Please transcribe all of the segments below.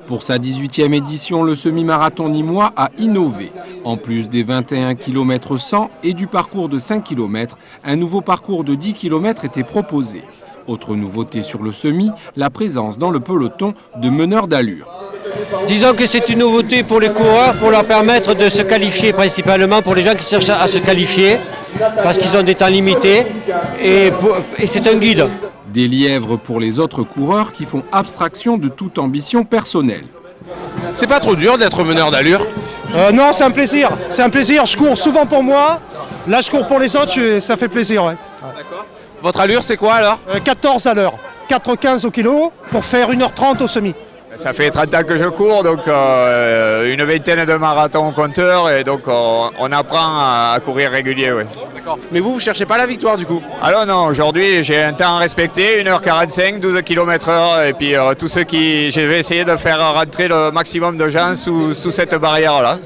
Pour sa 18e édition, le semi-marathon nîmois a innové. En plus des 21 km 100 et du parcours de 5 km, un nouveau parcours de 10 km était proposé. Autre nouveauté sur le semi, la présence dans le peloton de meneurs d'allure. Disons que c'est une nouveauté pour les coureurs, pour leur permettre de se qualifier, principalement pour les gens qui cherchent à se qualifier, parce qu'ils ont des temps limités, et c'est un guide. Des lièvres pour les autres coureurs qui font abstraction de toute ambition personnelle. C'est pas trop dur d'être meneur d'allure? Non, c'est un plaisir. C'est un plaisir. Je cours souvent pour moi. Là, je cours pour les autres. Ça fait plaisir. Ouais. D'accord. Votre allure, c'est quoi alors? 14 à l'heure. 4,15 au kilo pour faire 1h30 au semi. Ça fait 30 ans que je cours, donc une vingtaine de marathons au compteur, et donc on apprend à courir régulier. Oui. D'accord. Mais vous cherchez pas la victoire du coup? Alors non, aujourd'hui j'ai un temps à respecter, 1h45, 12 km/h, et puis tous ceux qui... Je vais essayer de faire rentrer le maximum de gens sous cette barrière-là.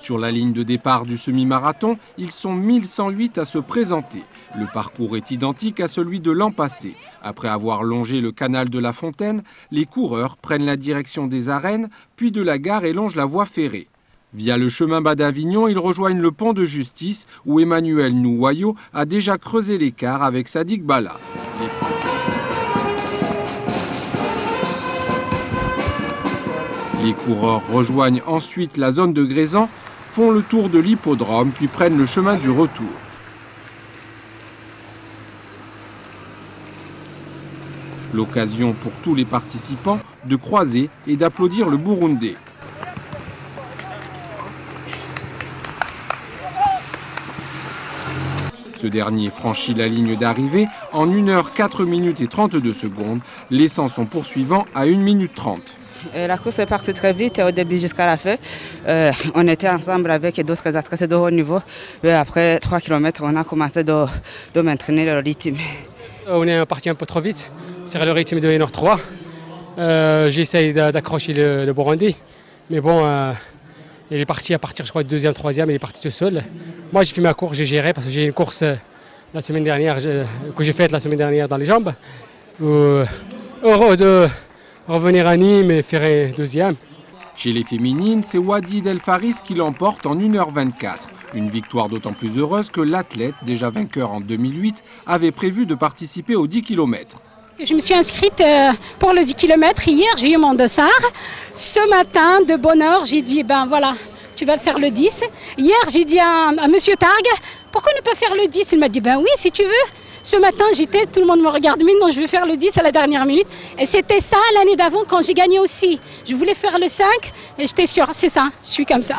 Sur la ligne de départ du semi-marathon, ils sont 1108 à se présenter. Le parcours est identique à celui de l'an passé. Après avoir longé le canal de la Fontaine, les coureurs prennent la direction des arènes, puis de la gare et longent la voie ferrée. Via le chemin bas d'Avignon, ils rejoignent le pont de Justice, où Emmanuel Nouwayo a déjà creusé l'écart avec Sadiq Bala. Les coureurs rejoignent ensuite la zone de Grézan, font le tour de l'hippodrome, puis prennent le chemin du retour. L'occasion pour tous les participants de croiser et d'applaudir le Burundais. Ce dernier franchit la ligne d'arrivée en 1h 4 minutes et 32 secondes, laissant son poursuivant à 1 minute 30. La course est partie très vite au début jusqu'à la fin. On était ensemble avec d'autres athlètes de haut niveau. Et après 3 km, on a commencé de maintenir le rythme. On est parti un peu trop vite sur le rythme de 1h03. J'essaye d'accrocher le Burundi. Mais bon, il est parti à partir, je crois, du 2e, 3e, il est parti tout seul. Moi, j'ai fait ma course, j'ai géré parce que j'ai une course la semaine dernière, que j'ai faite la semaine dernière dans les jambes. Heureux de revenir à Nîmes et faire 2e. Chez les féminines, c'est Wadi Del Faris qui l'emporte en 1h24. Une victoire d'autant plus heureuse que l'athlète, déjà vainqueur en 2008, avait prévu de participer aux 10 km. Je me suis inscrite pour le 10 km. Hier, j'ai eu mon dossard. Ce matin, de bonne heure, j'ai dit, ben voilà, tu vas faire le 10. Hier, j'ai dit à monsieur Targ, pourquoi ne pas faire le 10? Il m'a dit, ben oui, si tu veux. Ce matin, tout le monde me regarde, mais non, je vais faire le 10 à la dernière minute. Et c'était ça l'année d'avant quand j'ai gagné aussi. Je voulais faire le 5 et j'étais sûre, c'est ça, je suis comme ça.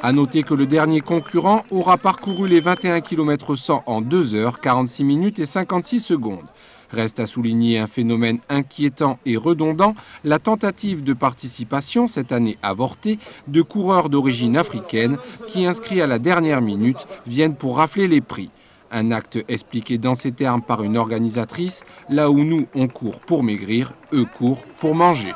A noter que le dernier concurrent aura parcouru les 21 km 100 en 2h, 46 minutes et 56 secondes. Reste à souligner un phénomène inquiétant et redondant, la tentative de participation, cette année avortée, de coureurs d'origine africaine qui, inscrits à la dernière minute, viennent pour rafler les prix. Un acte expliqué dans ces termes par une organisatrice, là où nous on court pour maigrir, eux courent pour manger.